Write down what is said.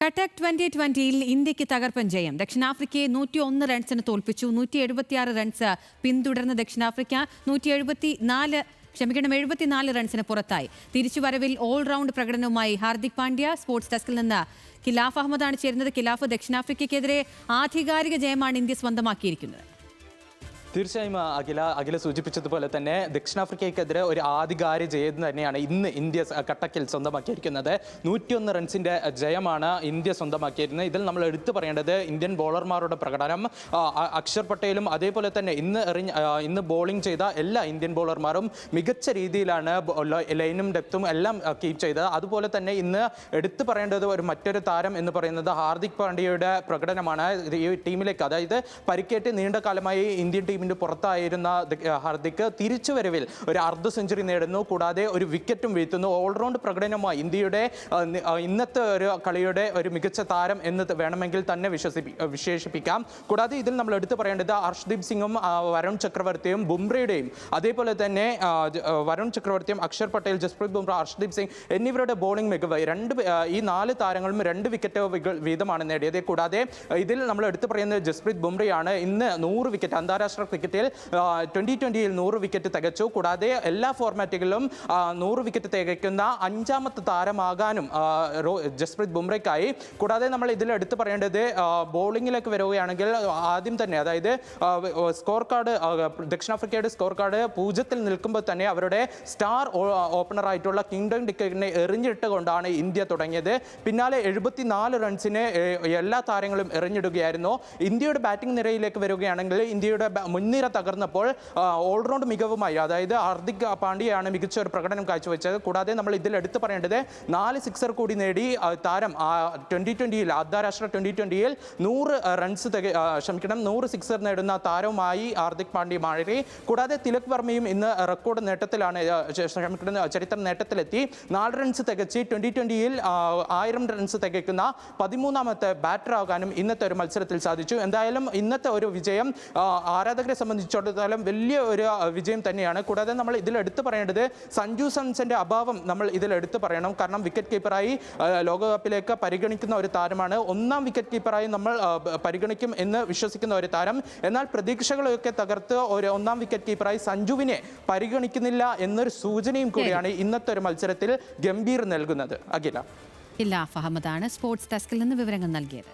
കട്ടക് 2020-ൽ ഇന്ത്യക്ക് തകർപ്പൻ ജയം. ദക്ഷിണാഫ്രിക്കയെ 101 റൺസിന് തോൽപ്പിച്ചു. 176 റൺസ് പിന്തുടർന്ന ദക്ഷിണാഫ്രിക്ക 74 റൺസിന് പുറത്തായി. തിരിച്ചുവരവിൽ ഓൾറൗണ്ട് പ്രകടനവുമായി ഹാർദിക് പാണ്ഡ്യ. സ്പോർട്സ് ഡെസ്കിൽ നിന്ന് ഖിലാഫ് അഹമ്മദാണ് ചേരുന്നത്. ഖിലാഫ്, ദക്ഷിണാഫ്രിക്കയ്ക്കെതിരെ ആധികാരിക ജയമാണ് ഇന്ത്യ സ്വന്തമാക്കിയിരിക്കുന്നത്. തീർച്ചയായും അഖില സൂചിപ്പിച്ചതുപോലെ തന്നെ ദക്ഷിണാഫ്രിക്കയ്ക്കെതിരെ ഒരു ആധികാരിക ജയം തന്നെയാണ് ഇന്ന് ഇന്ത്യ കട്ടക്കിൽ സ്വന്തമാക്കിയിരിക്കുന്നത്. 101 റൺസിന്റെ ജയമാണ് ഇന്ത്യ സ്വന്തമാക്കിയിരുന്നത്. ഇതിൽ നമ്മൾ എടുത്തു പറയേണ്ടത് ഇന്ത്യൻ ബോളർമാരുടെ പ്രകടനം. അക്ഷർ പട്ടേലും അതേപോലെ തന്നെ ഇന്ന് ബോളിംഗ് ചെയ്ത എല്ലാ ഇന്ത്യൻ ബോളർമാരും മികച്ച രീതിയിലാണ് ലൈനും ഡെപ്തും എല്ലാം കീപ്പ് ചെയ്തത്. അതുപോലെ തന്നെ ഇന്ന് എടുത്തു പറയേണ്ടത് മറ്റൊരു താരം എന്ന് പറയുന്നത് ഹാർദിക് പാണ്ഡ്യയുടെ പ്രകടനമാണ്. ഈ ടീമിലേക്ക്, അതായത് പരിക്കേറ്റ് നീണ്ട കാലമായി ഇന്ത്യൻ ടീമിന്റെ പുറത്തായിരുന്ന ഹാർദിക് തിരിച്ചുവരവിൽ ഒരു അർദ്ധ സെഞ്ചുറി നേടുന്നു. കൂടാതെ ഒരു വിക്കറ്റും വീഴ്ത്തുന്നു. ഓൾറൗണ്ട് പ്രകടനമായി ഇന്ത്യയുടെ ഇന്നത്തെ ഒരു കളിയുടെ ഒരു മികച്ച താരം എന്ന് വേണമെങ്കിൽ തന്നെ വിശേഷിപ്പിക്കാം. കൂടാതെ ഇതിൽ നമ്മൾ എടുത്തു പറയേണ്ടത് ഹർഷ്ദീപ് സിംഗും വരുൺ ചക്രവർത്തിയും ബുംറയുടെയും അതേപോലെ തന്നെ വരുൺ ചക്രവർത്തിയും അക്ഷർ പട്ടേൽ, ജസ്പ്രീത് ബുംറ, ഹർഷ്ദീപ് സിംഗ് എന്നിവരുടെ ബോളിംഗ് മികവ്. ഈ 4 താരങ്ങളും 2 വിക്കറ്റ് വീതമാണ് നേടിയത്. കൂടാതെ ഇതിൽ നമ്മൾ എടുത്തു പറയുന്നത് ജസ്പ്രീത് ബുംറയാണ്. ഇന്ന് 100 വിക്കറ്റ് അന്താരാഷ്ട്ര ക്രിക്കറ്റിൽ 2020-ൽ 100 വിക്കറ്റ് തികച്ചു. കൂടാതെ എല്ലാ ഫോർമാറ്റുകളിലും 100 വിക്കറ്റ് തികയ്ക്കുന്ന 5ാമത്തെ താരമാകാനും ജസ്പ്രീത് ബുംറയ്ക്കായി. കൂടാതെ നമ്മൾ ഇതിൽ എടുത്തു പറയേണ്ടത് ബോളിങ്ങിലേക്ക് വരികയാണെങ്കിൽ ആദ്യം തന്നെ, അതായത് സ്കോർ കാർഡ്, ദക്ഷിണാഫ്രിക്കയുടെ സ്കോർ കാർഡ് 0-ൽ നിൽക്കുമ്പോൾ തന്നെ അവരുടെ സ്റ്റാർ ഓപ്പണറായിട്ടുള്ള കിങ്ഡം ഡിക്കറ്റിനെ എറിഞ്ഞിട്ടുകൊണ്ടാണ് ഇന്ത്യ തുടങ്ങിയത്. പിന്നാലെ 74 റൺസിന് എല്ലാ താരങ്ങളും എറിഞ്ഞിടുകയായിരുന്നു. ഇന്ത്യയുടെ ബാറ്റിംഗ് നിരയിലേക്ക് വരികയാണെങ്കിൽ ഇന്ത്യയുടെ മുൻനിര തകർന്നപ്പോൾ ഓൾറൗണ്ട് മികവുമായി, അതായത് ഹാർദിക് പാണ്ഡ്യയാണ് മികച്ച ഒരു പ്രകടനം കാഴ്ചവെച്ചത്. കൂടാതെ നമ്മൾ ഇതിൽ എടുത്തു പറയേണ്ടത് 4 സിക്സർ കൂടി നേടി താരം 2020-ൽ അന്താരാഷ്ട്ര 2020-ൽ 100 സിക്സർ നേടുന്ന താരവുമായി ഹാർദിക് പാണ്ഡ്യ മാറി. കൂടാതെ തിലക് വർമ്മയും ഇന്ന് റെക്കോർഡ് നേട്ടത്തിലാണ്, ചരിത്ര നേട്ടത്തിലെത്തി. 4 റൺസ് തികച്ച് 2020-ൽ 1000 റൺസ് തികയ്ക്കുന്ന 13ാമത്തെ ബാറ്ററാകാനും ഇന്നത്തെ ഒരു മത്സരത്തിൽ സാധിച്ചു. എന്തായാലും ഇന്നത്തെ ഒരു വിജയം ആരാധകരെ സംബന്ധിച്ചിടത്തോളം വലിയ ഒരു വിജയം തന്നെയാണ്. കൂടാതെ നമ്മൾ ഇതിൽ എടുത്തു പറയേണ്ടത് സഞ്ജു സാംസന്റെ അഭാവം നമ്മൾ ഇതിൽ എടുത്തു പറയണം. കാരണം വിക്കറ്റ് കീപ്പറായി ലോകകപ്പിലേക്ക് പരിഗണിക്കുന്ന ഒരു താരമാണ്. 1ാം വിക്കറ്റ് കീപ്പറായി നമ്മൾ പരിഗണിക്കും എന്ന് വിശ്വസിക്കുന്ന ഒരു താരം. എന്നാൽ പ്രതീക്ഷകളൊക്കെ തകർത്ത് ഒരു 1ാം വിക്കറ്റ് കീപ്പറായി സഞ്ജുവിനെ പരിഗണിക്കുന്നില്ല എന്നൊരു സൂചനയും കൂടിയാണ് ഇന്നത്തെ ഒരു മത്സരത്തിൽ ഗംഭീർ നൽകുന്നത്. അഖില. ഖിലാഫ് അഹമ്മദാണ് സ്പോർട്സ് ഡെസ്കിൽ നിന്ന് വിവരങ്ങൾ നൽകിയത്.